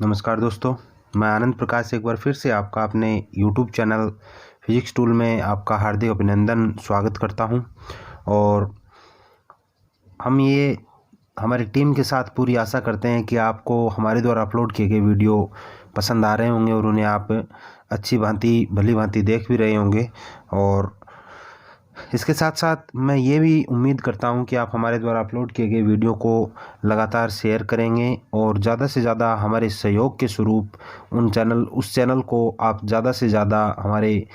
नमस्कार दोस्तों, मैं आनंद प्रकाश एक बार फिर से आपका अपने YouTube चैनल फिजिक्स टूल में आपका हार्दिक अभिनंदन स्वागत करता हूं। और हम ये हमारी टीम के साथ पूरी आशा करते हैं कि आपको हमारे द्वारा अपलोड किए गए वीडियो पसंद आ रहे होंगे और उन्हें आप अच्छी भांति भली भांति देख भी रहे होंगे। और इसके साथ साथ मैं ये भी उम्मीद करता हूं कि आप हमारे द्वारा अपलोड किए गए वीडियो को लगातार शेयर करेंगे और ज़्यादा से ज़्यादा हमारे सहयोग के स्वरूप उस चैनल को आप ज़्यादा से ज़्यादा हमारे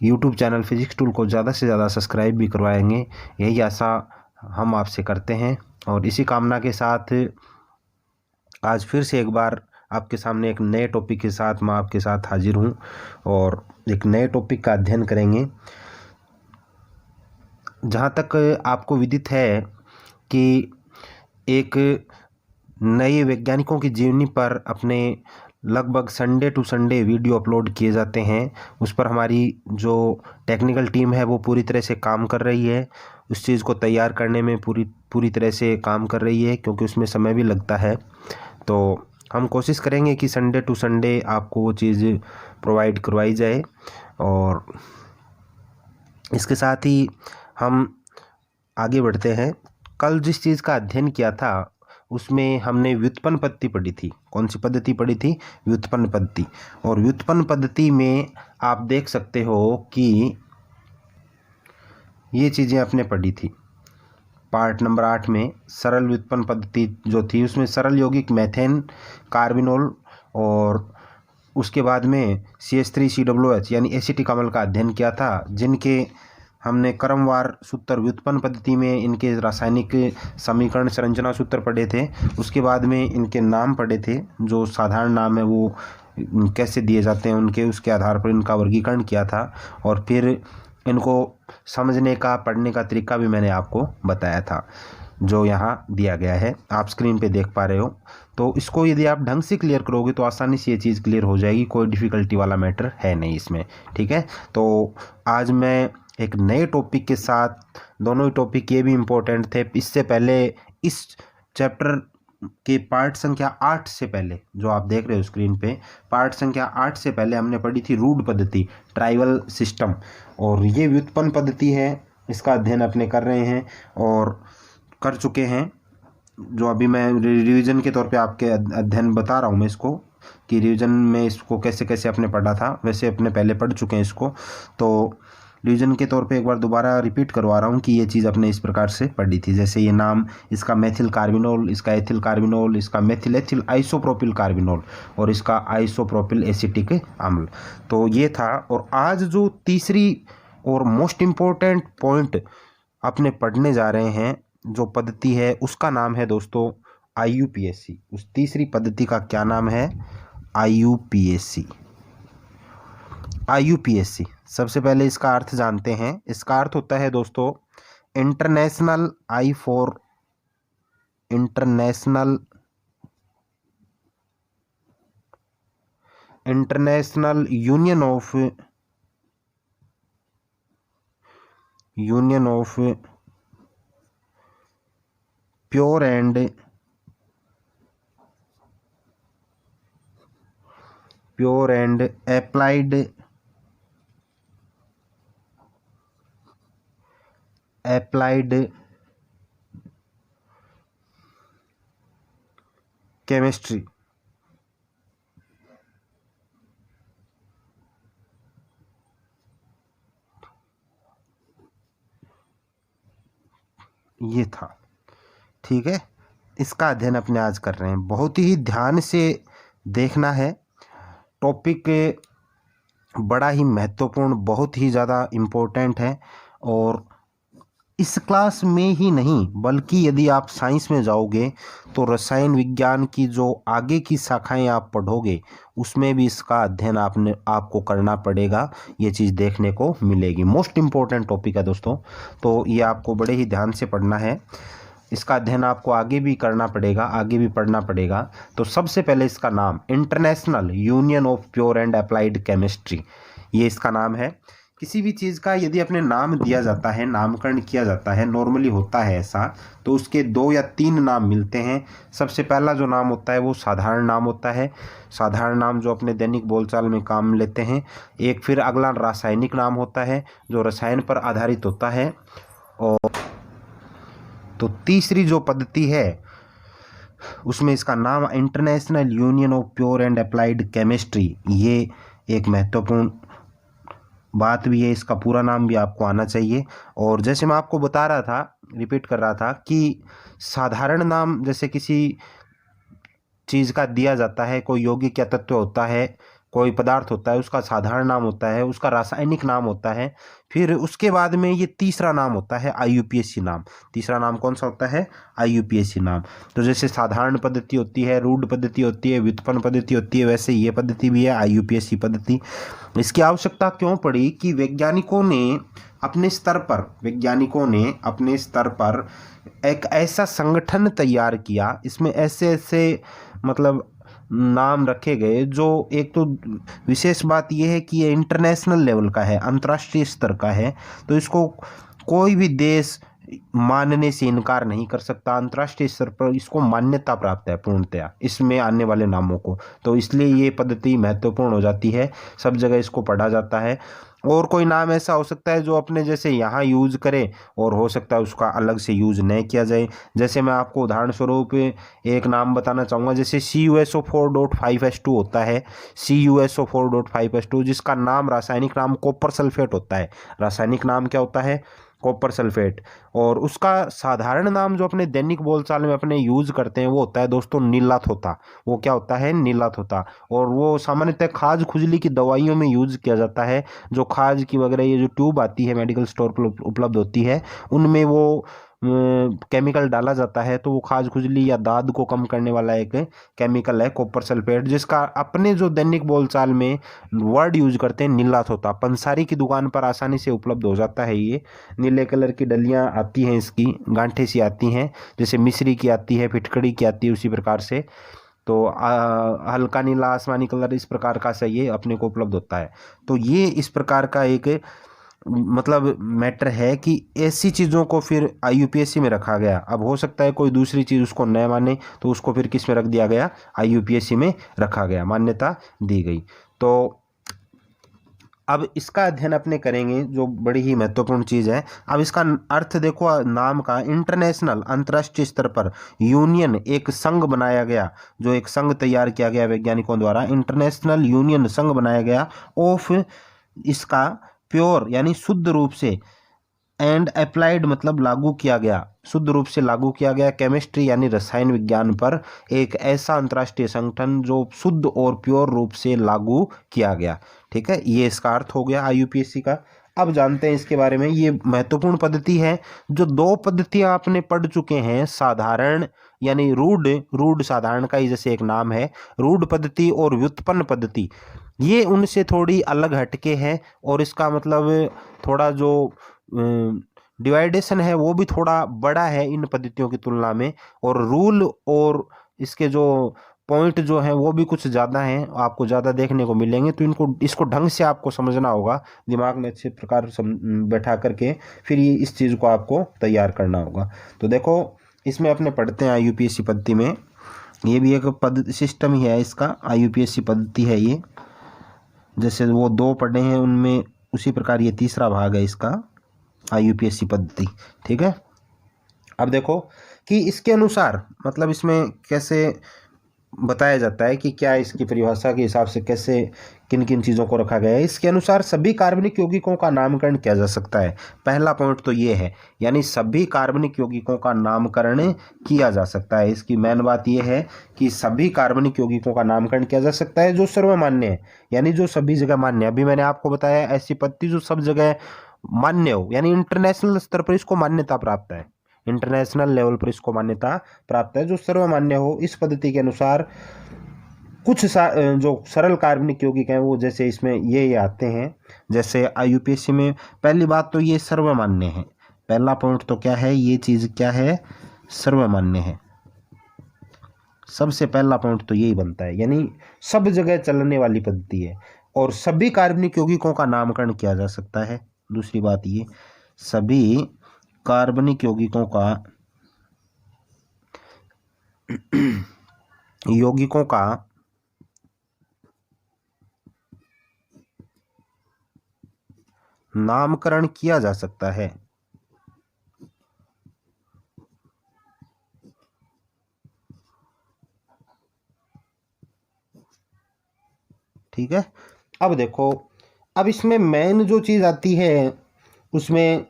YouTube चैनल फिजिक्स टूल को ज़्यादा से ज़्यादा सब्सक्राइब भी करवाएंगे। यही आशा हम आपसे करते हैं और इसी कामना के साथ आज फिर से एक बार आपके सामने एक नए टॉपिक के साथ मैं आपके साथ हाजिर हूँ और एक नए टॉपिक का अध्ययन करेंगे। जहाँ तक आपको विदित है कि एक नए वैज्ञानिकों की जीवनी पर अपने लगभग Sunday to Sunday video upload किए जाते हैं, उस पर हमारी जो टेक्निकल टीम है वो पूरी तरह से काम कर रही है। उस चीज़ को तैयार करने में पूरी तरह से काम कर रही है, क्योंकि उसमें समय भी लगता है। तो हम कोशिश करेंगे कि संडे टू संडे आपको वो चीज़ प्रोवाइड करवाई जाए। और इसके साथ ही हम आगे बढ़ते हैं। कल जिस चीज़ का अध्ययन किया था उसमें हमने व्युत्पन्न पद्धति पढ़ी थी। कौन सी पद्धति पढ़ी थी? व्युत्पन्न पद्धति। और व्युत्पन्न पद्धति में आप देख सकते हो कि ये चीज़ें आपने पढ़ी थी। पार्ट नंबर 8 में सरल व्युत्पन्न पद्धति जो थी उसमें सरल यौगिक मेथेन, कार्बिनोल और उसके बाद में CH3COOH यानी एसिटिक अम्ल का अध्ययन किया था, जिनके हमने क्रमवार सूत्र व्युत्पन्न पद्धति में इनके रासायनिक समीकरण संरचना सूत्र पढ़े थे। उसके बाद में इनके नाम पढ़े थे, जो साधारण नाम है वो कैसे दिए जाते हैं उनके, उसके आधार पर इनका वर्गीकरण किया था। और फिर इनको समझने का पढ़ने का तरीका भी मैंने आपको बताया था, जो यहाँ दिया गया है, आप स्क्रीन पे देख पा रहे हो। तो इसको यदि आप ढंग से क्लियर करोगे तो आसानी से ये चीज़ क्लियर हो जाएगी, कोई डिफ़िकल्टी वाला मैटर है नहीं इसमें। ठीक है, तो आज मैं एक नए टॉपिक के साथ, दोनों ही टॉपिक ये भी इम्पोर्टेंट थे। इससे पहले इस चैप्टर के पार्ट संख्या 8 से पहले, जो आप देख रहे हो स्क्रीन पे, पार्ट संख्या 8 से पहले हमने पढ़ी थी रूढ़ पद्धति, ट्राइवल सिस्टम। और ये व्युत्पन्न पद्धति है, इसका अध्ययन अपने कर रहे हैं और कर चुके हैं। जो अभी मैं रिवीजन के तौर पे आपके अध्ययन बता रहा हूँ मैं इसको, कि रिवीजन में इसको कैसे कैसे अपने पढ़ा था, वैसे अपने पहले पढ़ चुके हैं इसको। तो रिवीजन के तौर पे एक बार दोबारा रिपीट करवा रहा हूँ कि ये चीज़ अपने इस प्रकार से पढ़ी थी। जैसे ये नाम, इसका मेथिल कार्बिनोल, इसका एथिल कार्बिनोल, इसका मेथिल एथिल आइसोप्रोपिल कार्बिनोल और इसका आइसोप्रोपिल एसिटिक अम्ल। तो ये था। और आज जो तीसरी और मोस्ट इम्पोर्टेंट पॉइंट अपने पढ़ने जा रहे हैं, जो पद्धति है उसका नाम है दोस्तों IUPAC। उस तीसरी पद्धति का क्या नाम है? IUPAC। IUPAC, सबसे पहले इसका अर्थ जानते हैं। इसका अर्थ होता है दोस्तों international union of pure and applied chemistry. ये था, ठीक है। इसका अध्ययन अपने आज कर रहे हैं। बहुत ही ध्यान से देखना है, टॉपिक बड़ा ही महत्वपूर्ण, बहुत ही ज़्यादा इम्पोर्टेंट है। और इस क्लास में ही नहीं, बल्कि यदि आप साइंस में जाओगे तो रसायन विज्ञान की जो आगे की शाखाएं आप पढ़ोगे उसमें भी इसका अध्ययन आपको करना पड़ेगा। ये चीज़ देखने को मिलेगी। मोस्ट इम्पोर्टेंट टॉपिक है दोस्तों, तो ये आपको बड़े ही ध्यान से पढ़ना है। इसका अध्ययन आपको आगे भी करना पड़ेगा, आगे भी पढ़ना पड़ेगा। तो सबसे पहले इसका नाम international union of pure and applied chemistry, ये इसका नाम है। किसी भी चीज़ का यदि अपने नाम दिया जाता है, नामकरण किया जाता है, नॉर्मली होता है ऐसा, तो उसके 2 या 3 नाम मिलते हैं। सबसे पहला जो नाम होता है वो साधारण नाम होता है, साधारण नाम जो अपने दैनिक बोलचाल में काम लेते हैं। एक फिर अगला रासायनिक नाम होता है जो रसायन पर आधारित होता है। और तो तीसरी जो पद्धति है उसमें इसका नाम international union of pure and applied chemistry. ये एक महत्वपूर्ण बात भी है, इसका पूरा नाम भी आपको आना चाहिए। और जैसे मैं आपको बता रहा था, रिपीट कर रहा था कि साधारण नाम जैसे किसी चीज़ का दिया जाता है, कोई यौगिक या तत्व होता है, कोई पदार्थ होता है, उसका साधारण नाम होता है, उसका रासायनिक नाम होता है। फिर उसके बाद में ये तीसरा नाम होता है आईयूपीएसी नाम। तीसरा नाम कौन सा होता है? आईयूपीएसी नाम। तो जैसे साधारण पद्धति होती है, रूढ़ पद्धति होती है, व्युत्पन्न पद्धति होती है, वैसे ये पद्धति भी है आईयूपीएसी पद्धति। इसकी आवश्यकता क्यों पड़ी कि वैज्ञानिकों ने अपने स्तर पर एक ऐसा संगठन तैयार किया, इसमें ऐसे ऐसे मतलब नाम रखे गए जो, एक तो विशेष बात यह है कि ये इंटरनेशनल लेवल का है, अंतर्राष्ट्रीय स्तर का है, तो इसको कोई भी देश मानने से इनकार नहीं कर सकता। अंतर्राष्ट्रीय स्तर पर इसको मान्यता प्राप्त है पूर्णतया इसमें आने वाले नामों को, तो इसलिए ये पद्धति महत्वपूर्ण हो जाती है, सब जगह इसको पढ़ा जाता है। और कोई नाम ऐसा हो सकता है जो अपने जैसे यहाँ यूज करे और हो सकता है उसका अलग से यूज न किया जाए। जैसे मैं आपको उदाहरण स्वरूप एक नाम बताना चाहूँगा, जैसे CuSO4.5H2 होता है, CuSO4.5H2, जिसका नाम रासायनिक नाम कॉपर सल्फेट होता है। रासायनिक नाम क्या होता है? Copper sulphate. और उसका साधारण नाम जो अपने दैनिक बोलचाल में अपने यूज करते हैं वो होता है दोस्तों नीलाथोता। वो क्या होता है? नीलाथोता। और वो सामान्यतः खाज खुजली की दवाइयों में यूज किया जाता है। जो खाज की वगैरह ये जो ट्यूब आती है मेडिकल स्टोर पर उपलब्ध होती है, उनमें वो केमिकल डाला जाता है, तो वो खाज खुजली या दाद को कम करने वाला एक केमिकल है कॉपर सल्फेट, जिसका अपने जो दैनिक बोलचाल में वर्ड यूज करते हैं नीलाथोता। पंसारी की दुकान पर आसानी से उपलब्ध हो जाता है। ये नीले कलर की डलियां आती हैं, इसकी गांठे सी आती हैं, जैसे मिश्री की आती है, फिटकड़ी की आती है, उसी प्रकार से। तो हल्का नीला आसमानी कलर इस प्रकार का से ये अपने को उपलब्ध होता है। तो ये इस प्रकार का एक मतलब मैटर है कि ऐसी चीज़ों को फिर आईयूपीएसी में रखा गया। अब हो सकता है कोई दूसरी चीज़ उसको न माने, तो उसको फिर किस में रख दिया गया? आईयूपीएसी में रखा गया, मान्यता दी गई। तो अब इसका अध्ययन अपने करेंगे, जो बड़ी ही महत्वपूर्ण चीज़ है। अब इसका अर्थ देखो, नाम का इंटरनेशनल अंतर्राष्ट्रीय स्तर पर यूनियन, एक संघ बनाया गया, जो एक संघ तैयार किया गया वैज्ञानिकों द्वारा, इंटरनेशनल यूनियन संघ बनाया गया ऑफ, इसका प्योर यानी शुद्ध रूप से, एंड अप्लाइड मतलब लागू किया गया, शुद्ध रूप से लागू किया गया, केमिस्ट्री यानी रसायन विज्ञान पर एक ऐसा अंतर्राष्ट्रीय संगठन जो शुद्ध और प्योर रूप से लागू किया गया। ठीक है, ये इसका अर्थ हो गया आईयूपीएसी का। अब जानते हैं इसके बारे में। ये महत्वपूर्ण पद्धति है। जो 2 पद्धतियां आपने पढ़ चुके हैं, साधारण यानी रूढ़ साधारण का ही जैसे एक नाम है, रूढ़ पद्धति और व्युत्पन्न पद्धति, ये उनसे थोड़ी अलग हटके है, और इसका मतलब थोड़ा जो डिवाइडेशन है वो भी थोड़ा बड़ा है इन पद्धतियों की तुलना में, और रूल और इसके जो पॉइंट जो हैं वो भी कुछ ज़्यादा हैं, आपको ज़्यादा देखने को मिलेंगे। तो इसको ढंग से आपको समझना होगा, दिमाग में अच्छे प्रकार बैठा करके फिर ये इस चीज़ को आपको तैयार करना होगा। तो देखो, इसमें अपने पढ़ते हैं आईयूपीएसी पद्धति में, ये भी एक पद सिस्टम ही है इसका, आईयूपीएसी पद्धति है ये। जैसे वो 2 पढ़े हैं उनमें उसी प्रकार ये तीसरा भाग है इसका, आईयूपीएसी पद्धति। ठीक है, अब देखो कि इसके अनुसार मतलब इसमें कैसे बताया जाता है कि क्या इसकी परिभाषा के हिसाब से कैसे किन किन चीज़ों को रखा गया है। इसके अनुसार सभी कार्बनिक यौगिकों का नामकरण किया जा सकता है। पहला पॉइंट तो ये है, यानी सभी कार्बनिक यौगिकों का नामकरण किया जा सकता है। इसकी मेन बात ये है कि सभी कार्बनिक यौगिकों का नामकरण किया जा सकता है जो सर्वमान्य है, यानी जो सभी जगह मान्य है। अभी मैंने आपको बताया ऐसी पद्धति जो सब जगह मान्य हो, यानी इंटरनेशनल स्तर पर इसको मान्यता प्राप्त है, इंटरनेशनल लेवल पर इसको मान्यता प्राप्त है, जो सर्वमान्य हो। इस पद्धति के अनुसार कुछ जो सरल कार्बनिक यौगिक हैं वो जैसे इसमें ये आते हैं। जैसे आईयूपीएसी में पहली बात तो ये सर्वमान्य है। पहला पॉइंट तो क्या है, ये चीज़ क्या है? सर्वमान्य है। सबसे पहला पॉइंट तो यही बनता है, यानी सब जगह चलने वाली पद्धति है। और सभी कार्बनिक यौगिकों का नामकरण किया जा सकता है। दूसरी बात ये, सभी कार्बनिक यौगिकों का नामकरण किया जा सकता है। ठीक है। अब देखो, अब इसमें मेन जो चीज आती है, उसमें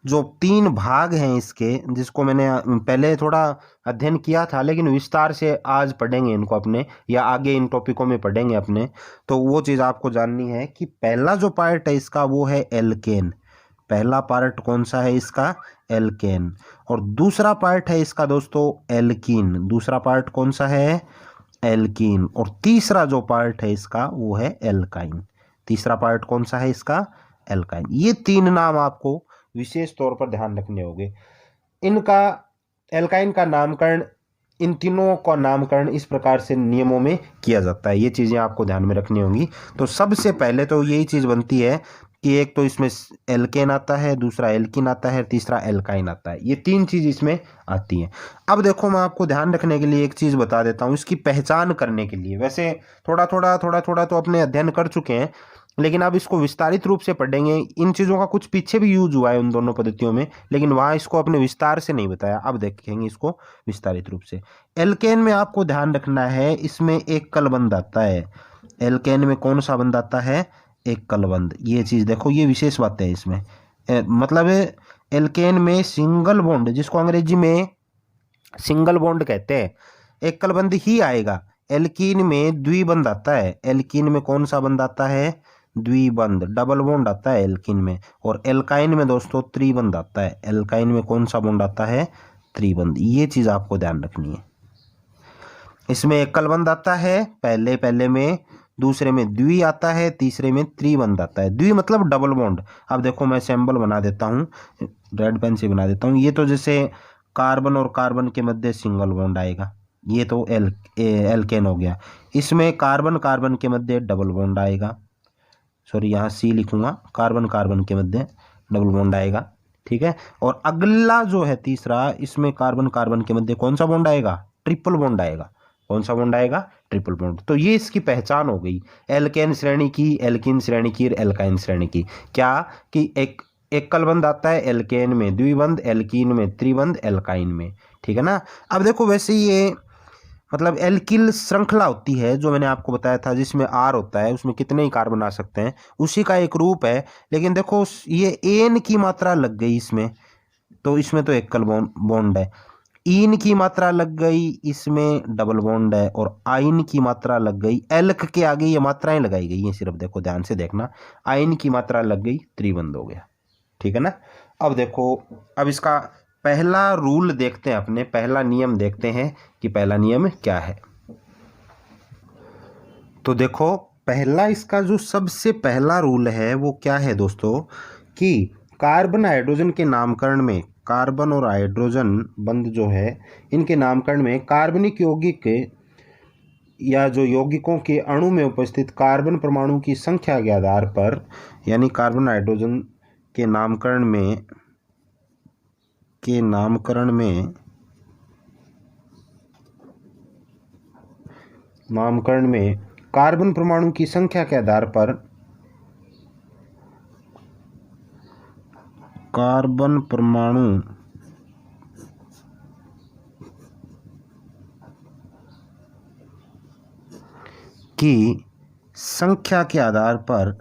जो 3 भाग हैं इसके, जिसको मैंने पहले थोड़ा अध्ययन किया था, लेकिन विस्तार से आज पढ़ेंगे इनको अपने, या आगे इन टॉपिकों में पढ़ेंगे अपने। तो वो चीज़ आपको जाननी है कि पहला जो पार्ट है इसका वो है एल्केन। पहला पार्ट कौन सा है इसका? एल्केन। और दूसरा पार्ट है इसका दोस्तों एल्कीन। दूसरा पार्ट कौन सा है? एल्कीन। और तीसरा जो पार्ट है इसका वो है एल्काइन। तीसरा पार्ट कौन सा है इसका? एल्काइन। ये 3 नाम आपको विशेष तौर पर ध्यान रखने होंगे। इनका, एल्काइन का नामकरण, इन तीनों का नामकरण इस प्रकार से नियमों में किया जाता है। ये चीज़ें आपको ध्यान में रखनी होंगी। तो सबसे पहले तो यही चीज़ बनती है कि एक तो इसमें एल्केन आता है, दूसरा एल्कीन आता है, तीसरा एल्काइन आता है। ये 3 चीज़ इसमें आती हैं। अब देखो, मैं आपको ध्यान रखने के लिए एक चीज़ बता देता हूँ, इसकी पहचान करने के लिए। वैसे थोड़ा थोड़ा तो अपने अध्ययन कर चुके हैं, लेकिन अब इसको विस्तारित रूप से पढ़ेंगे। इन चीज़ों का कुछ पीछे भी यूज हुआ है उन दोनों पद्धतियों में, लेकिन वहाँ इसको अपने विस्तार से नहीं बताया। अब देखेंगे इसको विस्तारित रूप से। एल्केन में आपको ध्यान रखना है, इसमें एक कलबंध आता है। एल्केन में कौन सा बंध आता है? एक कलबंध। ये चीज़ देखो, ये विशेष बात है इसमें। मतलब एल्केन में सिंगल बॉन्ड, जिसको अंग्रेजी में सिंगल बॉन्ड कहते हैं, एक कलबंध ही आएगा। एल्कीन में द्विबंध आता है। एल्कीन में कौन सा बंध आता है? द्विबंध, डबल बॉन्ड आता है एल्कीन में। और एल्काइन में दोस्तों त्रिबंध आता है। एल्काइन में कौन सा बॉन्ड आता है? त्रिबंध। ये चीज आपको ध्यान रखनी है। इसमें एक कलबंध आता है पहले में, दूसरे में द्वि आता है, तीसरे में त्रिबंध आता है। द्वि मतलब डबल बॉन्ड। अब देखो, मैं सिंबल बना देता हूँ, रेड पेन से बना देता हूँ। ये तो जैसे कार्बन और कार्बन के मध्य सिंगल बॉन्ड आएगा, ये तो एल्केन हो गया। इसमें कार्बन कार्बन के मध्य डबल बॉन्ड आएगा। सॉरी, यहाँ सी लिखूंगा, कार्बन कार्बन के मध्य डबल बॉन्ड आएगा। ठीक है। और अगला जो है तीसरा, इसमें कार्बन कार्बन के मध्य कौन सा बॉन्ड आएगा? ट्रिपल बॉन्ड आएगा। कौन सा बॉन्ड आएगा? Triple bond. तो ये इसकी पहचान हो गई, एल्केन श्रेणी की, एल्कीन श्रेणी की और एल्काइन श्रेणी की। क्या कि एक कलबंध आता है एल्केन में, द्विबंध एल्कीन में, त्रिबंध एल्काइन में। ठीक है ना। अब देखो, वैसे ये मतलब एल्किल श्रृंखला होती है जो मैंने आपको बताया था, जिसमें आर होता है, उसमें कितने ही कार्बन आ सकते हैं, उसी का एक रूप है। लेकिन देखो, ये एन की मात्रा लग गई इसमें, तो इसमें तो एकल बॉन्ड है। ईन की मात्रा लग गई, इसमें डबल बॉन्ड है। और आइन की मात्रा लग गई, एल्क के आगे ये मात्राएं लगाई गई हैं, सिर्फ देखो ध्यान से देखना। आइन की मात्रा लग गई, त्रिबंध हो गया। ठीक है ना। अब देखो, अब इसका पहला रूल देखते हैं, अपने पहला नियम देखते हैं कि पहला नियम क्या है। तो देखो, पहला इसका जो सबसे पहला रूल है वो क्या है दोस्तों, कि कार्बन हाइड्रोजन के नामकरण में, कार्बन और हाइड्रोजन बंध जो है, इनके नामकरण में कार्बनिक यौगिक या जो यौगिकों के अणु में उपस्थित कार्बन परमाणु की संख्या के आधार पर, यानी कार्बन हाइड्रोजन के नामकरण में कार्बन परमाणु की संख्या के आधार पर कार्बन परमाणु की संख्या के आधार पर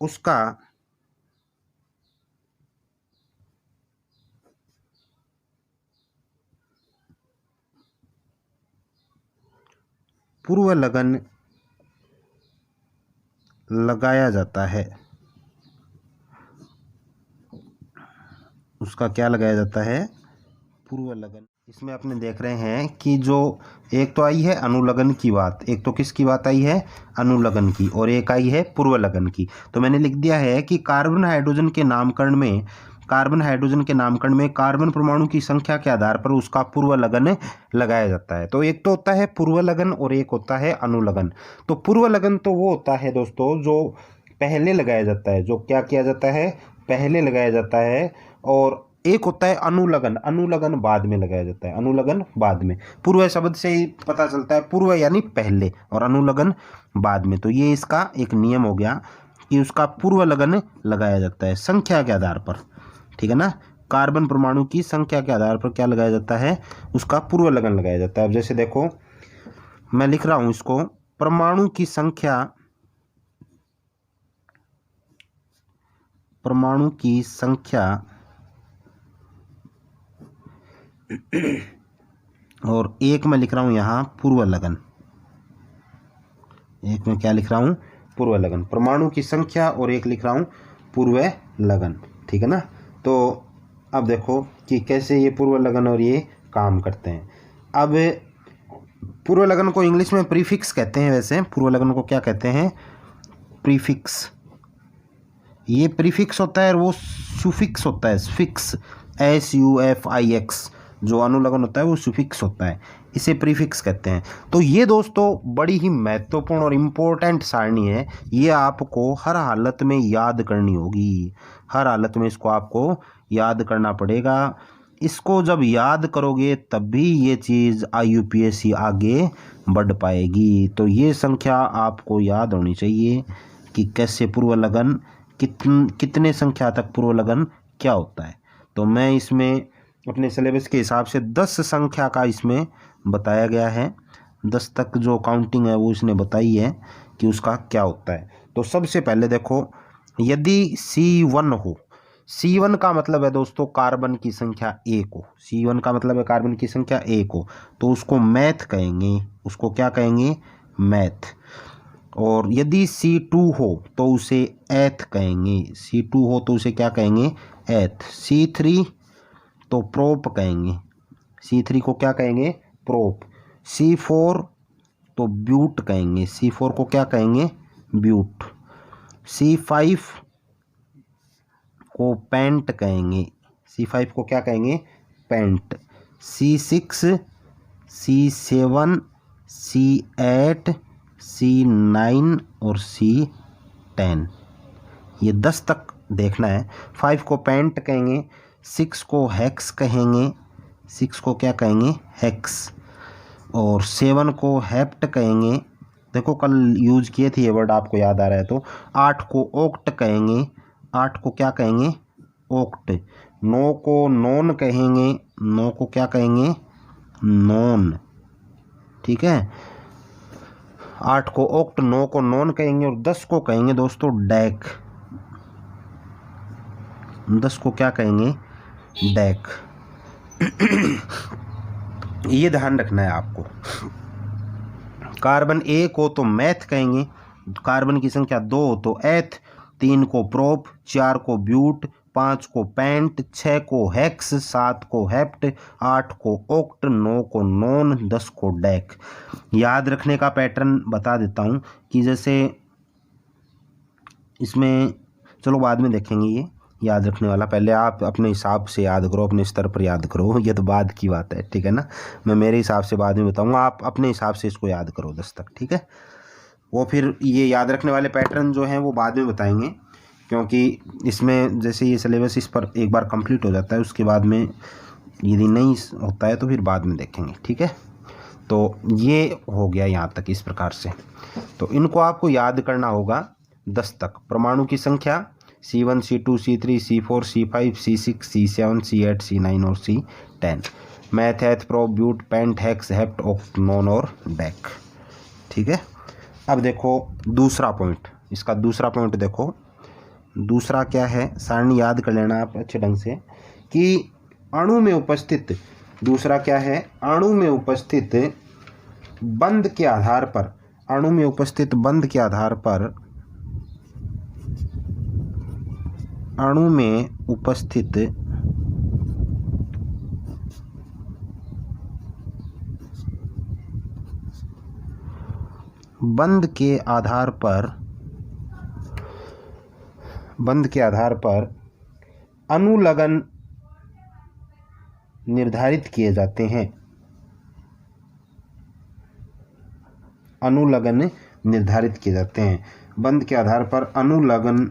उसका पूर्व लगन लगाया जाता है। उसका क्या लगाया जाता है? पूर्व लगन। इसमें अपने देख रहे हैं कि जो एक तो आई है अनुलग्न की बात, एक तो किसकी बात आई है, अनुलग्न की, और एक आई है पूर्वलग्न की। तो मैंने लिख दिया है कि कार्बन हाइड्रोजन के नामकरण में कार्बन परमाणु की संख्या के आधार पर उसका पूर्वलग्न लगाया जाता है। तो एक तो होता है पूर्वलग्न और एक होता है अनुलग्न। तो पूर्वलग्न तो वो होता है दोस्तों जो पहले लगाया जाता है, जो क्या किया जाता है, पहले लगाया जाता है। और एक होता है अनुलग्न, अनुलग्न बाद में लगाया जाता है, अनुलग्न बाद में। पूर्व शब्द से ही पता चलता है, पूर्व यानी पहले और अनुलग्न बाद में। तो ये इसका एक नियम हो गया कि उसका पूर्वलग्न लगाया जाता है संख्या के आधार पर, ठीक है ना। कार्बन परमाणु की संख्या के आधार पर क्या लगाया जाता है, उसका पूर्वलग्न लगाया जाता है। अब जैसे देखो मैं लिख रहा हूं इसको, परमाणु की संख्या और एक मैं लिख रहा हूं यहां पूर्वलग्न, एक में क्या लिख रहा हूं, पूर्वलग्न। परमाणु की संख्या और एक लिख रहा हूं पूर्वलग्न, ठीक है ना। तो अब देखो कि कैसे ये पूर्वलग्न और ये काम करते हैं। अब पूर्वलग्न को इंग्लिश में प्रीफिक्स कहते हैं। वैसे पूर्वलग्न को क्या कहते हैं, प्रीफिक्स। ये प्रीफिक्स होता है और वो सुफिक्स होता है, फिक्स, SUFIX। जो अनुलग्न होता है वो सुफिक्स होता है, इसे प्रीफिक्स कहते हैं। तो ये दोस्तों बड़ी ही महत्वपूर्ण और इम्पोर्टेंट सारणी है, ये आपको हर हालत में याद करनी होगी, हर हालत में इसको आपको याद करना पड़ेगा। इसको जब याद करोगे तभी ये चीज़ IUPAC आगे बढ़ पाएगी। तो ये संख्या आपको याद होनी चाहिए कि कैसे पूर्वलग्न, कितने संख्या तक पूर्वलग्न क्या होता है। तो मैं इसमें अपने सिलेबस के हिसाब से 10 संख्या का इसमें बताया गया है, 10 तक जो काउंटिंग है वो इसने बताई है कि उसका क्या होता है। तो सबसे पहले देखो, यदि C1 हो, C1 का मतलब है दोस्तों कार्बन की संख्या 1 हो, C1 का मतलब है कार्बन की संख्या 1 हो, तो उसको मैथ कहेंगे, उसको क्या कहेंगे, मैथ। और यदि C2 हो तो उसे एथ कहेंगे, C2 हो तो उसे क्या कहेंगे, एथ। C3 तो प्रोप कहेंगे, C3 को क्या कहेंगे, प्रोप। C4 तो ब्यूट कहेंगे, C4 को क्या कहेंगे, ब्यूट। C5 को पेंट कहेंगे, C5 को क्या कहेंगे, paint. C6, C7, C8, C9 और C10, ये 10 तक देखना है। 5 को पेंट कहेंगे, 6 को हेक्स कहेंगे, 6 को क्या कहेंगे, हेक्स। और 7 को हेप्ट कहेंगे, देखो कल यूज किए थे ये वर्ड, आपको याद आ रहा है तो। 8 को ओक्ट कहेंगे, 8 को क्या कहेंगे, ओक्ट। 9 को नॉन कहेंगे, 9 को क्या कहेंगे, नॉन, ठीक है। 8 को ओक्ट, 9 को नॉन कहेंगे और 10 को कहेंगे दोस्तों डैक, 10 को क्या कहेंगे, डैक। ये ध्यान रखना है आपको। कार्बन 1 हो तो मैथ कहेंगे, कार्बन की संख्या 2 हो तो एथ, 3 को प्रोप, 4 को ब्यूट, 5 को पेंट, 6 को हेक्स, 7 को हेप्ट, 8 को ओक्ट, 9 को नॉन, 10 को डैक। याद रखने का पैटर्न बता देता हूँ कि जैसे इसमें, चलो बाद में देखेंगे ये याद रखने वाला, पहले आप अपने हिसाब से याद करो, अपने स्तर पर याद करो, ये तो बाद की बात है, ठीक है ना। मैं मेरे हिसाब से बाद में बताऊंगा, आप अपने हिसाब से इसको याद करो 10 तक, ठीक है। वो फिर ये याद रखने वाले पैटर्न जो हैं वो बाद में बताएंगे, क्योंकि इसमें जैसे ये सिलेबस इस पर एक बार कंप्लीट हो जाता है, उसके बाद में यदि नहीं होता है तो फिर बाद में देखेंगे, ठीक है। तो ये हो गया यहाँ तक इस प्रकार से। तो इनको आपको याद करना होगा 10 तक। परमाणु की संख्या C1, C2, C3, C4, C5, C6, C7, C8, C9 और C10। Meth, eth, prop, but, pent, hex, hept, oct, non और डैक, ठीक है। अब देखो दूसरा पॉइंट, इसका दूसरा पॉइंट देखो, दूसरा क्या है, सारणी याद कर लेना आप अच्छे ढंग से कि अणु में उपस्थित, दूसरा क्या है, अणु में उपस्थित बंध के आधार पर, अणु में उपस्थित बंध के आधार पर, अणु में उपस्थित बंध के आधार पर अनुलग्न निर्धारित किए जाते हैं। अनुलग्न निर्धारित किए जाते हैं। बंध के आधार पर अनुलग्न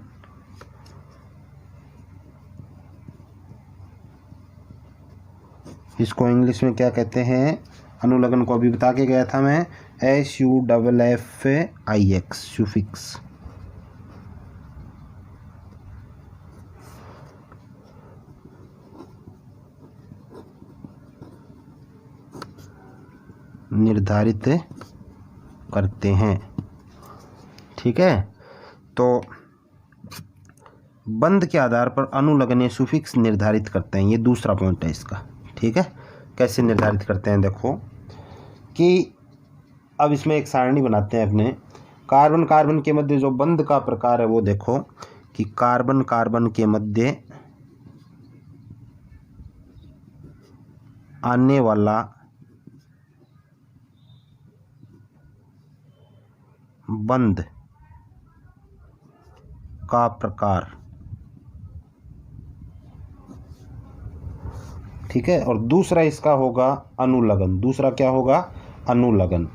इसको इंग्लिश में क्या कहते हैं? अनुलग्न को अभी बता के गया था मैं, SUFFIX, सुफिक्स। निर्धारित करते हैं। ठीक है, तो बंध के आधार पर अनुलग्न सुफिक्स निर्धारित करते हैं, ये दूसरा पॉइंट है इसका। ठीक है, कैसे निर्धारित करते हैं? देखो कि अब इसमें एक सारणी बनाते हैं अपने। कार्बन कार्बन के मध्य जो बंध का प्रकार है वो देखो कि कार्बन कार्बन के मध्य आने वाला बंध का प्रकार। ठीक है, और दूसरा इसका होगा अनुलग्न। दूसरा क्या होगा? अनुलग्न।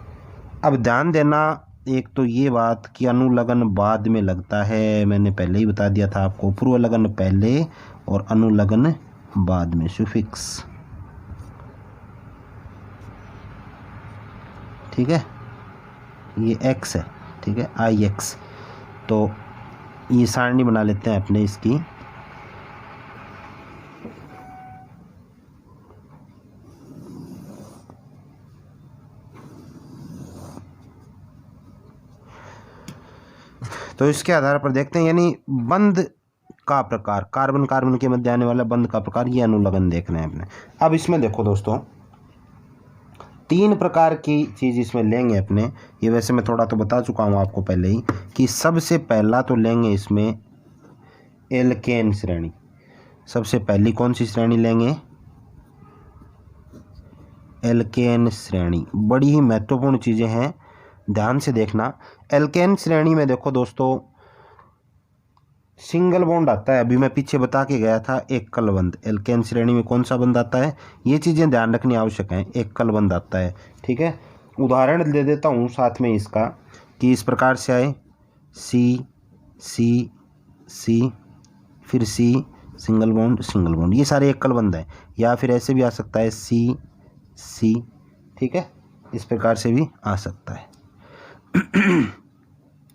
अब ध्यान देना, एक तो ये बात कि अनुलग्न बाद में लगता है, मैंने पहले ही बता दिया था आपको, पूर्व लगन पहले और अनुलग्न बाद में, सुफिक्स। ठीक है, ये x है। ठीक है, IX। तो ये सारणी बना लेते हैं अपने इसकी। तो इसके आधार पर देखते हैं, यानी बंध का प्रकार, कार्बन कार्बन के मध्य आने वाला बंध का प्रकार, ये अनुलग्न देख रहे हैं अपने। अब इसमें देखो दोस्तों, 3 प्रकार की चीज़ इसमें लेंगे अपने। ये वैसे मैं थोड़ा तो बता चुका हूँ आपको पहले ही कि सबसे पहला तो लेंगे इसमें एल्केन श्रेणी। सबसे पहली कौन सी श्रेणी लेंगे? एल्केन श्रेणी। बड़ी ही महत्वपूर्ण चीज़ें हैं, ध्यान से देखना। एल्केन श्रेणी में देखो दोस्तों, सिंगल बॉन्ड आता है, अभी मैं पीछे बता के गया था, एकल बंध। एल्केन श्रेणी में कौन सा बंध आता है, ये चीज़ें ध्यान रखनी आवश्यक हैं। एकल बंध आता है। ठीक है, उदाहरण दे देता हूँ साथ में इसका, कि इस प्रकार से आए C C C, फिर C, सिंगल बॉन्ड, ये सारे एकल बंध हैं। या फिर ऐसे भी आ सकता है C C। ठीक है, इस प्रकार से भी आ सकता है।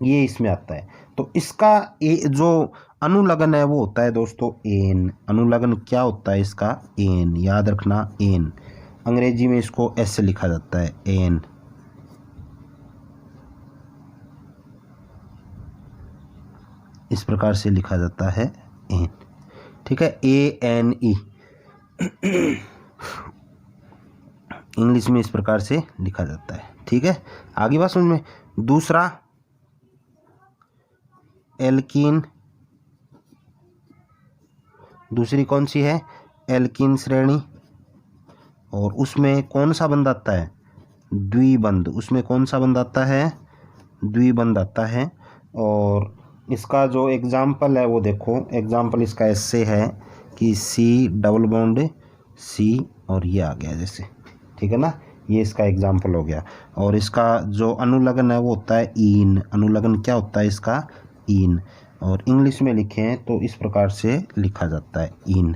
ये इसमें आता है। तो इसका जो अनुलग्न है वो होता है दोस्तों एन। अनुलग्न क्या होता है इसका? एन, याद रखना, एन। अंग्रेजी में इसको ऐसे लिखा जाता है, एन। इस प्रकार से लिखा जाता है, एन। ठीक है, ANE। इंग्लिश में इस प्रकार से लिखा जाता है। ठीक है, आगे बात समझ में। दूसरा एल्कीन, दूसरी कौन सी है? एल्कीन श्रेणी। और उसमें कौन सा बंध आता है? द्विबंध। उसमें कौन सा बंध आता है? द्विबंध आता है। और इसका जो एग्जाम्पल है वो देखो, एग्जाम्पल इसका ऐसे है कि C डबल बॉन्ड C, और ये आ गया जैसे। ठीक है ना, ये इसका एग्जाम्पल हो गया। और इसका जो अनुलग्न है वो होता है ईन। अनुलग्न क्या होता है इसका? ईन। और इंग्लिश में लिखें तो इस प्रकार से लिखा जाता है, ईन।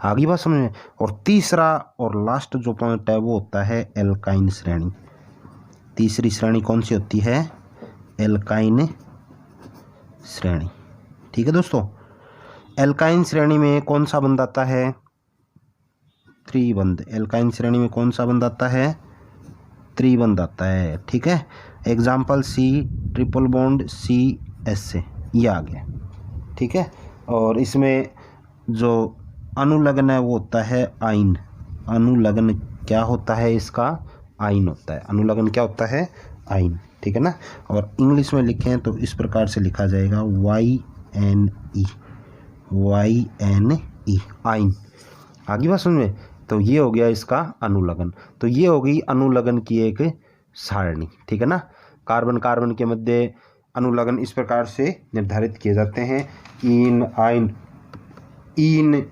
आगे बात समझ में। और तीसरा और लास्ट जो पॉइंट है वो होता है एल्काइन श्रेणी। तीसरी श्रेणी कौन सी होती है? एल्काइन श्रेणी। ठीक है दोस्तों, एल्काइन श्रेणी में कौन सा बंध आता है? त्रिबंध। एल्काइन श्रेणी में कौन सा बंध आता है? त्रिबंध आता है। ठीक है, example C triple bond CH से, ये आ गया। ठीक है, और इसमें जो अनुलग्न है वो होता है आइन। अनुलग्न क्या होता है इसका? आइन होता है। अनुलग्न क्या होता है? आइन। ठीक है ना, और इंग्लिश में लिखें तो इस प्रकार से लिखा जाएगा, YNE। YNE, आइन। आगे बात समझ में। तो ये हो गया इसका अनुलग्न। तो ये हो गई अनुलग्न की एक सारणी। ठीक है ना, कार्बन कार्बन के मध्य अनुलग्न इस प्रकार से निर्धारित किए जाते हैं। इन आइन, इन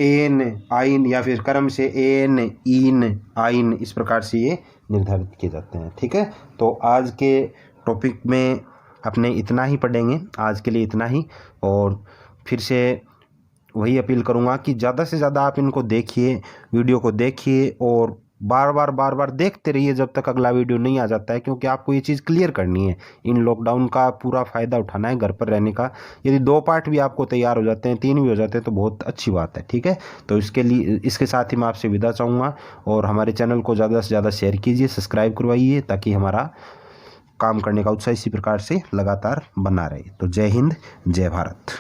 एन आइन, या फिर क्रम से एन इन आइन, इस प्रकार से ये निर्धारित किए जाते हैं। ठीक है, तो आज के टॉपिक में अपने इतना ही पढ़ेंगे, आज के लिए इतना ही। और फिर से वही अपील करूँगा कि ज़्यादा से ज़्यादा आप इनको देखिए, वीडियो को देखिए और बार बार देखते रहिए जब तक अगला वीडियो नहीं आ जाता है, क्योंकि आपको ये चीज़ क्लियर करनी है। इन लॉकडाउन का पूरा फ़ायदा उठाना है घर पर रहने का। यदि 2 पार्ट भी आपको तैयार हो जाते हैं, 3 भी हो जाते हैं, तो बहुत अच्छी बात है। ठीक है, तो इसके लिए, इसके साथ ही मैं आपसे विदा चाहूँगा। और हमारे चैनल को ज़्यादा से ज़्यादा शेयर कीजिए, सब्सक्राइब करवाइए, ताकि हमारा काम करने का उत्साह इसी प्रकार से लगातार बना रहे। तो जय हिंद, जय भारत।